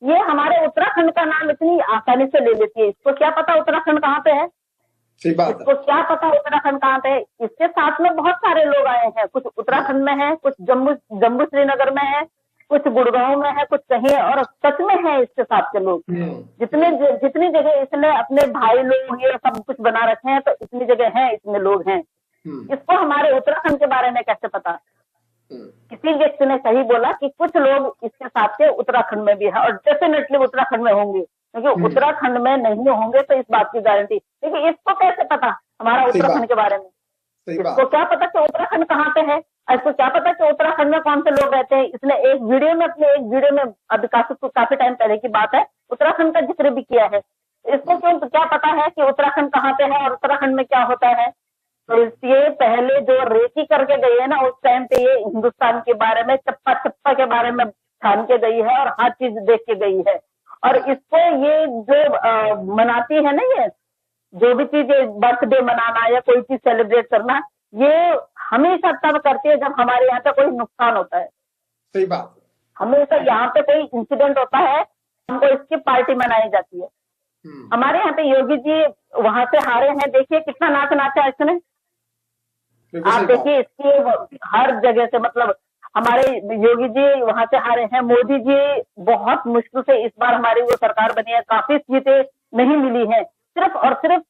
ये हमारे उत्तराखंड का नाम इतनी आसानी से ले लेती है। इसको क्या पता उत्तराखंड कहाँ पे है? सही बात है। इसको क्या पता उत्तराखंड कहाँ पे है? इसके साथ में बहुत सारे लोग आए हैं, कुछ उत्तराखंड में है, कुछ जम्मू जम्मू श्रीनगर में है, कुछ गुड़गांव में है, कुछ कहीं है, और सच में है इसके साथ के लोग। जितनी जगह इसने अपने भाई लोग ये सब कुछ बना रखे हैं, तो इतनी जगह है, इतने लोग हैं। इसको हमारे उत्तराखंड के बारे में कैसे पता? किसी व्यक्ति ने सही बोला कि कुछ लोग इसके साथ के उत्तराखंड में भी है, और डेफिनेटली उत्तराखंड में होंगे, क्योंकि उत्तराखंड में नहीं होंगे तो इस बात की गारंटी। लेकिन इसको कैसे पता हमारा उत्तराखंड के बारे में? इसको क्या पता कि उत्तराखंड कहाँ पे है? इसको क्या पता कि उत्तराखंड में कौन से लोग रहते हैं? इसने एक वीडियो में अभी काफी टाइम पहले की बात है, उत्तराखंड का जिक्र भी किया है। इसको क्या पता है कि उत्तराखंड कहाँ पे है और उत्तराखंड में क्या होता है? तो ये पहले जो रेकी करके गई है ना, उस टाइम पे ये हिंदुस्तान के बारे में चप्पा चप्पा के बारे में छान के गई है और हर चीज देख के गई है। और इसको ये जो मनाती है ना, ये जो भी चीज बर्थडे मनाना या कोई चीज सेलिब्रेट करना, ये हमेशा तब करती है जब हमारे यहाँ पे कोई नुकसान होता है। सही बात। हमेशा यहाँ पे कोई इंसिडेंट होता है, हमको इसकी पार्टी मनाई जाती है। हमारे यहाँ पे योगी जी वहां से हारे हैं, देखिए कितना नाच नाचा इसने। आप देखिए इसकी हर जगह से, मतलब हमारे योगी जी वहां से हारे हैं। मोदी जी बहुत मुश्किल से इस बार हमारी वो सरकार बनी है, काफी सीटें नहीं मिली हैं, सिर्फ और सिर्फ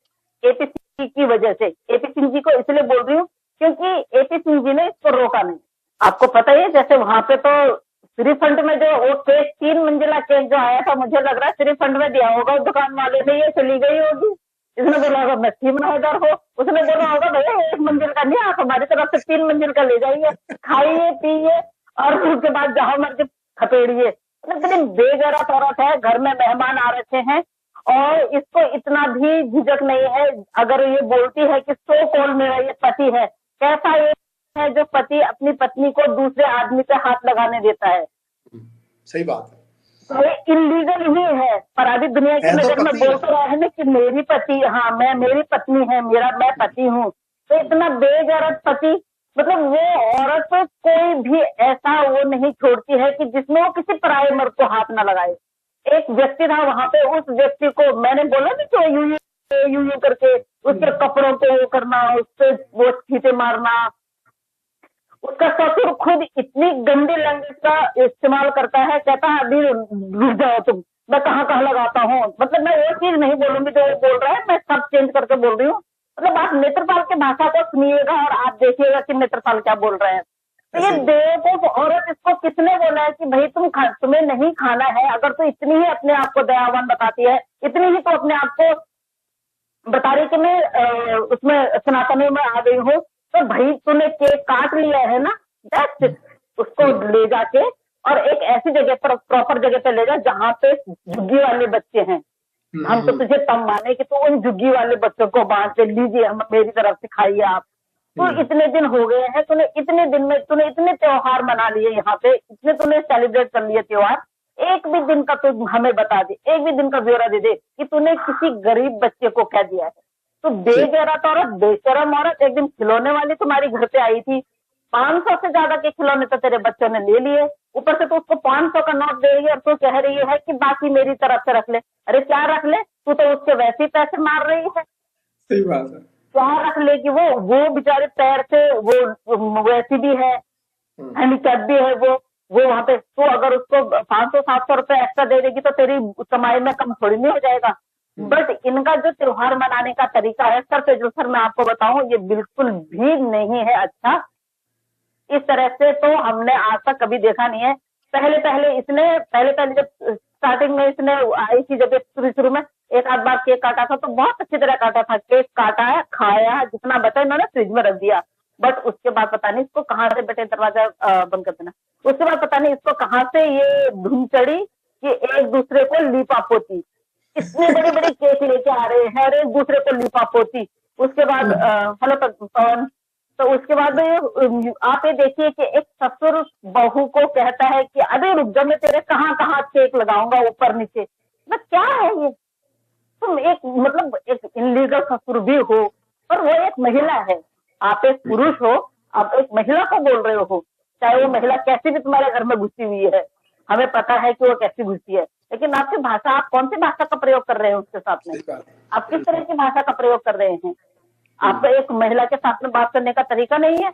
एपी सिंह की वजह से। एपी सिंह जी को इसलिए बोल रही हूँ क्योंकि एपी सिंह जी ने इसको रोका नहीं। आपको पता ही है, जैसे वहां पे तो श्रीफंड में जो वो केस 3 मंजिला केस जो आया था, मुझे लग रहा है श्रीफंड में दिया होगा दुकान वाले ने, ये चली गई होगी। इसने बोला होगा मैं 3 मैनेजर हो, उसने बोला होगा भैया 1 मंजिल का नहीं, आप हमारी तरफ से 3 मंजिल का ले जाइए, खाइए पिए और उसके बाद जहां मर्जी खपेड़िए। लेकिन बेगैरत औरत है, घर में मेहमान आ रखे हैं और इसको इतना भी झिझक नहीं है। अगर ये बोलती है कि सो कॉल मेरा ये पति है, कैसा ये है जो पति अपनी पत्नी को दूसरे आदमी पे हाथ लगाने देता है? सही बात है। तो ये इलीगल ही है, पर अभी दुनिया की नजर में बोल तो रहा है ना कि मेरी पति, हाँ मैं, मेरी पत्नी है, मैं पति हूँ। तो इतना बेगैरत पति, मतलब वो औरत कोई भी ऐसा वो नहीं छोड़ती है कि जिसमें वो किसी पराये मर्द को हाथ ना लगाए। एक व्यक्ति था वहां पे, उस व्यक्ति को मैंने बोला ना कि यूं करके उसके कपड़ों को वो करना, उससे वो छींटे मारना। उसका ससुर खुद इतनी गंदी लैंग्वेज का इस्तेमाल करता है, कहता है अभी रुक जाओ तुम, मैं कहाँ लगाता हूँ। मतलब मैं वो चीज नहीं बोलूंगी जो वो बोल रहा है, मैं सब चेंज करके बोल रही हूँ। मतलब आप नेत्रपाल की भाषा को सुनिएगा और आप देखिएगा कि नेत्रपाल क्या बोल रहे हैं। तो ये बेवकूफ औरत, इसको किसने बोला है कि भाई तुम्हें नहीं खाना है? अगर तो इतनी ही अपने आप को दयावान बताती है, इतनी ही तो अपने आप को बता रही कि मैं उसमें सनातनी में आ गई हूँ, तो भाई तूने केक काट लिया है ना, उसको ले जाके और एक ऐसी जगह पर, प्रॉपर जगह पर ले जा जहाँ पे झुग्गी वाले बच्चे हैं। हम तो तुझे तब माने कि तू उन झुग्गी वाले बच्चों को बांट के लीजिए, हम मेरी तरफ से खाइए आप। तो इतने दिन हो गए हैं, तूने इतने दिन में तूने इतने त्योहार मना लिए यहाँ पे, इतने तूने सेलिब्रेट कर लिए त्योहार, एक भी दिन का तू हमें बता दे, एक भी दिन का ब्यौरा दे दे कि तूने किसी गरीब बच्चे को क्या दिया है। तो बेगैरत औरत, बेशरम औरत, एक दिन खिलौने वाली तुम्हारी घर पे आई थी, 500 से ज्यादा के खिलौने तो तेरे बच्चों ने ले लिए, ऊपर से तो उसको 500 का नोट दे रही है और तू कह रही है कि बाकी मेरी तरफ से रख ले। अरे क्या रख ले, तू तो उसके वैसे ही पैसे मार रही है। सही बात है। क्या रख ले कि वो बेचारे पैर से वो वैसी भी है, हैंडीकैप भी है वो वहां पे, तो अगर उसको 500-700 रुपए एक्स्ट्रा दे देगी तो तेरी कमाई में कम थोड़ी नहीं हो जाएगा। बट इनका जो त्योहार मनाने का तरीका है सर तेजल सर, मैं आपको बताऊं, ये बिल्कुल भी नहीं है अच्छा। इस तरह से तो हमने आज तक कभी देखा नहीं है। पहले जब स्टार्टिंग में इसने आई थी, जब शुरू में एक आध बार केक काटा था तो बहुत अच्छी तरह काटा था, केक काटा है, खाया, जितना बचा इन्होंने फ्रिज में रख दिया। बट उसके बाद पता नहीं इसको कहाँ से, बेटे दरवाजा बंद कर देना, उसके बाद पता नहीं इसको कहाँ से ये धुन चढ़ी कि एक दूसरे को लीपा पोती, इतने बड़े बड़े केक लेके आ रहे हैं और एक दूसरे को लीपा पोती। उसके बाद हेलो पवन, तो उसके बाद आप ये देखिए कि एक ससुर बहू को कहता है कि अरे रुक जा, मैं तेरे कहाँ कहाँ केक लगाऊंगा ऊपर नीचे। मतलब क्या है ये? तुम एक इनलीगल ससुर भी हो, पर वो एक महिला है, आप एक पुरुष हो, आप एक महिला को बोल रहे हो, चाहे वो महिला कैसी भी तुम्हारे घर में घुसी हुई है, हमें पता है कि वो कैसी घुसी है, लेकिन भाषा, आप कौन सी भाषा का प्रयोग कर रहे हैं उसके साथ में? सही बात है। आप किस तरह की भाषा का प्रयोग कर रहे हैं? आप एक महिला के साथ में बात करने का तरीका नहीं है।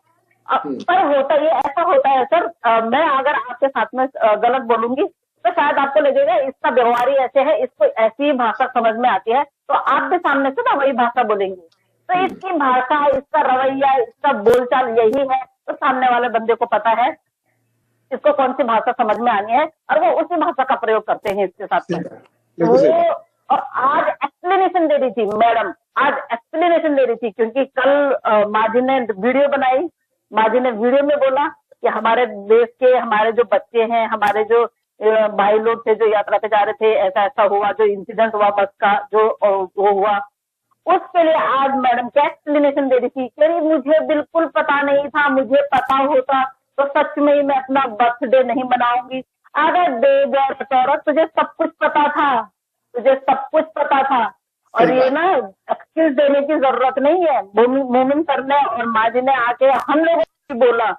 पर होता ये ऐसा होता है सर, मैं अगर आपके साथ में गलत बोलूंगी तो शायद आपको लगेगा इसका व्यवहार ही ऐसे है, इसको ऐसी भाषा समझ में आती है, तो आप भी सामने से ना वही भाषा बोलेंगे। तो इसकी भाषा, इसका रवैया, इसका बोलचाल यही है, तो सामने वाले बंदे को पता है इसको कौन सी भाषा समझ में आनी है और वो उसी भाषा का प्रयोग करते हैं इसके साथ में। वो और आज एक्सप्लेनेशन दे रही थी मैडम, आज एक्सप्लेनेशन दे रही थी, क्योंकि कल माजी ने वीडियो बनाई, माजी ने वीडियो में बोला कि हमारे देश के हमारे जो बच्चे हैं, हमारे जो भाई लोग थे जो यात्रा पे जा रहे थे, ऐसा ऐसा हुआ, जो इंसिडेंट हुआ बस का जो वो हुआ, उसके लिए आज मैडम क्या एक्सप्लेनेशन दे रही थी। कह रही मुझे बिल्कुल पता नहीं था, मुझे पता होता तो सच में ही मैं अपना बर्थडे नहीं मनाऊंगी। अरे बेगैरत औरत, तुझे सब कुछ पता था, तुझे सब कुछ पता था। और ये ना एक्सक्यूज देने की जरूरत नहीं है। मोमिन सर ने और माजी ने आके हम लोगों को बोला,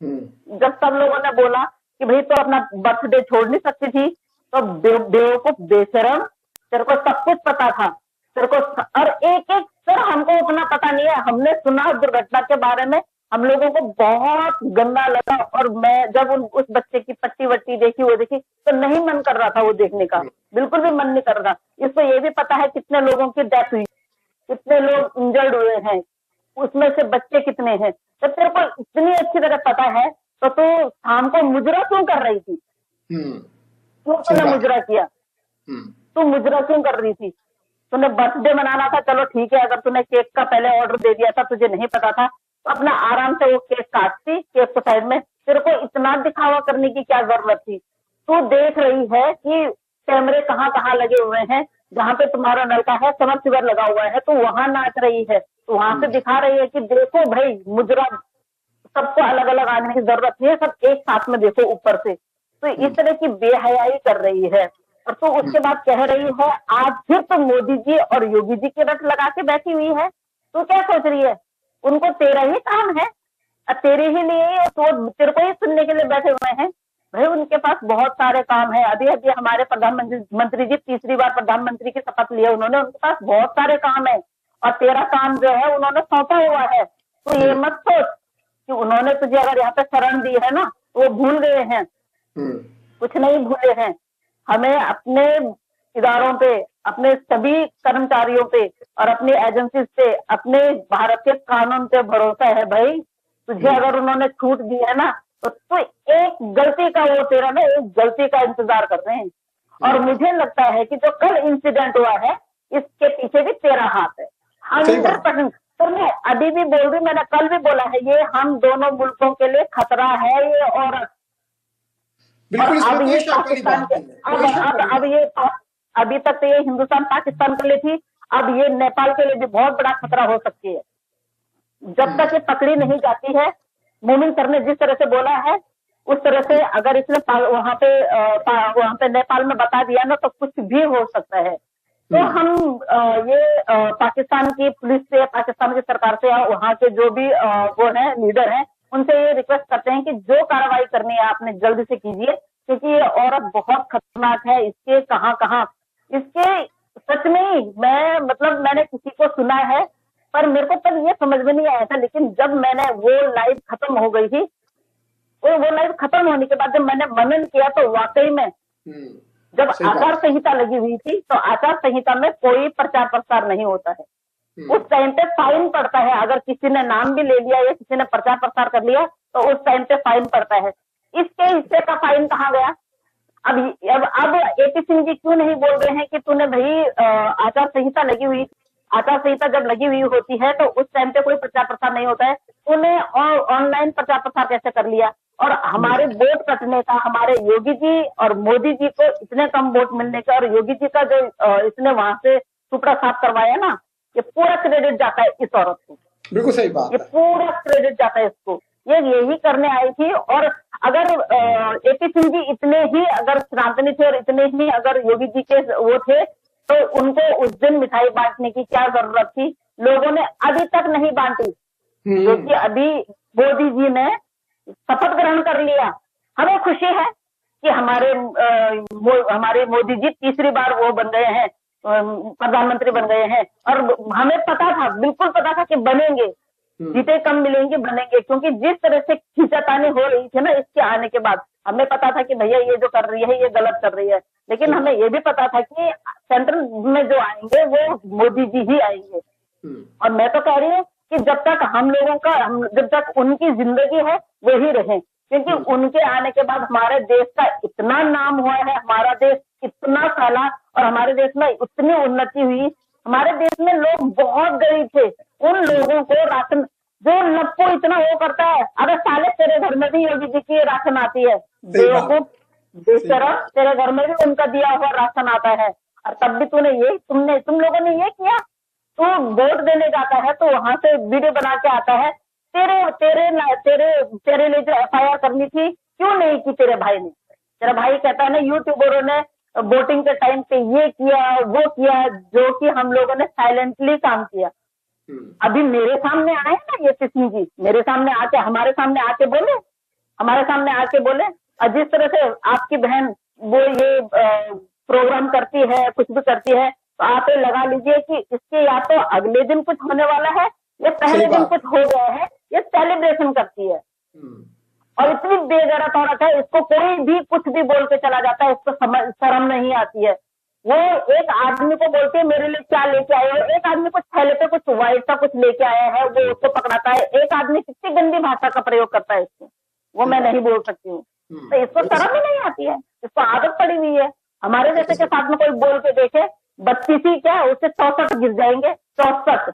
जब सब लोगों ने बोला कि भाई तो अपना बर्थडे छोड़ नहीं सकती थी, तो बेवकूफ बेशरम, तेरे को सब कुछ पता था, तेरे को। और एक एक सर हमको उतना पता नहीं है, हमने सुना दुर्घटना के बारे में, हम लोगों को बहुत गंदा लगा। और मैं जब उस बच्चे की पट्टी वट्टी देखी, वो देखी, तो नहीं मन कर रहा था वो देखने का, बिल्कुल भी मन नहीं कर रहा। इसको ये भी पता है कितने लोगों की डेथ हुई, कितने लोग इंजर्ड हुए हैं, उसमें से बच्चे कितने हैं। तो तेरे को इतनी अच्छी तरह पता है, तो तू शाम को मुजरा क्यों कर रही थी? क्यों तूने मुजरा किया? तू मुजरा क्यों कर रही थी? तूने बर्थडे मनाना था, चलो ठीक है, अगर तूने केक का पहले ऑर्डर दे दिया था, तुझे नहीं पता था, तो अपना आराम से वो केक काटती, केक को साइड में। तेरे को इतना दिखावा करने की क्या जरूरत थी? तू देख रही है कि कैमरे कहाँ कहाँ लगे हुए हैं, जहाँ पे तुम्हारा लड़का है समर सिवर लगा हुआ है, तो वहां नाच रही है, तो वहां से दिखा रही है कि देखो भाई मुजरा, सबको अलग अलग आने की जरूरत नहीं है, सब एक साथ में देखो ऊपर से। तो इस तरह की बेहयाई कर रही है। और तो उसके बाद कह रही है आज फिर तो मोदी जी और योगी जी की रट लगा के बैठी हुई है। तो क्या सोच रही है? उनको तेरा ही काम है, तेरे ही लिए तो तेरे को ही सुनने के लिए बैठे हुए हैं। भाई उनके पास बहुत सारे काम है। अभी अभी हमारे प्रधानमंत्री जी तीसरी बार प्रधानमंत्री की शपथ लिया उन्होंने, उनके पास बहुत सारे काम है, और तेरा काम जो है उन्होंने सौंपा हुआ है। तो ये मत सोच कि उन्होंने तुझे अगर यहाँ पे शरण दी है ना, वो भूल गए हैं। कुछ नहीं भूले हैं। हमें अपने इदारों पे, अपने सभी कर्मचारियों पे और अपनी एजेंसी पे, अपने भारत के कानून पे भरोसा है भाई। तुझे अगर उन्होंने छूट दी है ना, तो एक गलती का वो तेरा ना एक गलती का इंतजार कर रहे हैं। और मुझे लगता है कि जो कल इंसिडेंट हुआ है, इसके पीछे भी तेरा हाथ है 100%। तो मैं अभी भी बोल रही, मैंने कल भी बोला है, ये हम दोनों मुल्कों के लिए खतरा है ये औरत। बिल्कुल, अब ये पाकिस्तान के, अब ये अभी तक तो ये हिंदुस्तान पाकिस्तान के लिए थी, अब ये नेपाल के लिए भी बहुत बड़ा खतरा हो सकती है। जब तक ये पकड़ी नहीं जाती है, मोमिन सर ने जिस तरह से बोला है उस तरह से अगर इसने वहां पे नेपाल में बता दिया ना, तो कुछ भी हो सकता है। तो हम ये पाकिस्तान की पुलिस से, पाकिस्तान की सरकार से, या वहाँ के जो भी वो है लीडर हैं, उनसे ये रिक्वेस्ट करते हैं कि जो कार्रवाई करनी है आपने जल्दी से कीजिए, क्योंकि ये औरत बहुत खतरनाक है। इसके कहाँ इसके सच में मैं मतलब मैंने किसी को सुना है, पर मेरे को तब ये समझ में नहीं आया था। लेकिन जब मैंने वो लाइव खत्म हो गई थी, वो लाइव खत्म होने के बाद जब मैंने मनन किया, तो वाकई में जब आचार संहिता लगी हुई थी, तो आचार संहिता में कोई प्रचार प्रसार नहीं होता है। उस टाइम पे फाइन पड़ता है। अगर किसी ने नाम भी ले लिया या किसी ने प्रचार प्रसार कर लिया, तो उस टाइम पे फाइन पड़ता है। इसके हिस्से का फाइन कहाँ गया? अब एपी सिंह जी क्यों नहीं बोल रहे हैं कि तूने भाई आचार संहिता लगी हुई, आचार संहिता जब लगी हुई होती है तो उस टाइम पे कोई प्रचार प्रसार नहीं होता है, तूने ऑनलाइन प्रचार प्रसार कैसे कर लिया? और हमारे वोट कटने का, हमारे योगी जी और मोदी जी को इतने कम वोट मिलने का, और योगी जी का जो इसने वहां से टुकड़ा साफ करवाया ना, ये पूरा क्रेडिट जाता है इस औरत को। बिल्कुल सही बात, ये पूरा क्रेडिट जाता है इसको। ये यही करने आई थी। और अगर एपी सिंह जी इतने ही अगर शांतनी थे और इतने ही अगर योगी जी के वो थे, तो उनको उस दिन मिठाई बांटने की क्या जरूरत थी? लोगों ने अभी तक नहीं बांटी, क्योंकि अभी मोदी जी ने शपथ ग्रहण कर लिया। हमें खुशी है, कि हमारे मोदी जी तीसरी बार वो बन गए हैं, प्रधानमंत्री बन गए हैं। और हमें पता था, बिल्कुल पता था कि बनेंगे, जीते कम मिलेंगे, बनेंगे, क्योंकि जिस तरह से खींचातानी हो रही थी ना इसके आने के बाद, हमें पता था कि भैया ये जो कर रही है ये गलत कर रही है। लेकिन हमें ये भी पता था कि सेंट्रल में जो आएंगे वो मोदी जी ही आएंगे। और मैं तो कह रही हूँ कि जब तक जब तक उनकी जिंदगी है वही रहे, क्योंकि उनके आने के बाद हमारे देश का इतना नाम हुआ है, हमारा देश इतना फैला और हमारे देश में इतनी उन्नति हुई। हमारे देश में लोग बहुत गरीब थे, उन लोगों को राशन, जो नप्पो इतना वो करता है, अगर साले तेरे घर में भी योगी जी की राशन आती है, बेवकूफ बेशरम, तेरे घर में भी उनका दिया हुआ राशन आता है, और तब भी तुम लोगों ने ये किया। तू वोट देने जाता है तो वहां से वीडियो बना के आता है, तेरे लिए जो FIR करनी थी क्यों नहीं की तेरे भाई ने। तेरा भाई कहता है ना यूट्यूबरों ने वोटिंग के टाइम पे ये किया वो किया, जो कि हम लोगों ने साइलेंटली काम किया। अभी मेरे सामने आए ना ये सिंह जी, मेरे सामने आके हमारे सामने आके बोले, और जिस तरह से आपकी बहन वो ये प्रोग्राम करती है, कुछ भी करती है, तो आप ये लगा लीजिए कि इसके या तो अगले दिन कुछ होने वाला है या पहले दिन कुछ हो गया है, ये सेलिब्रेशन करती है। और इतनी बेगैरत औरत है, इसको कोई भी कुछ भी बोल के चला जाता है, इसको शर्म नहीं आती है। वो एक आदमी को बोलती है मेरे लिए क्या लेके आए हो, एक आदमी कुछ थैले पे कुछ व्हाइट सा कुछ लेके आया है, वो उसको पकड़ाता है। एक आदमी कितनी गंदी भाषा का प्रयोग करता है इसको, वो मैं नहीं बोल सकती हूँ। तो इसको शर्म ही नहीं आती है, इसको आदत पड़ी हुई है। हमारे जैसे के साथ में कोई बोल के देखे 32 क्या, उससे 64 गिर जाएंगे, 64।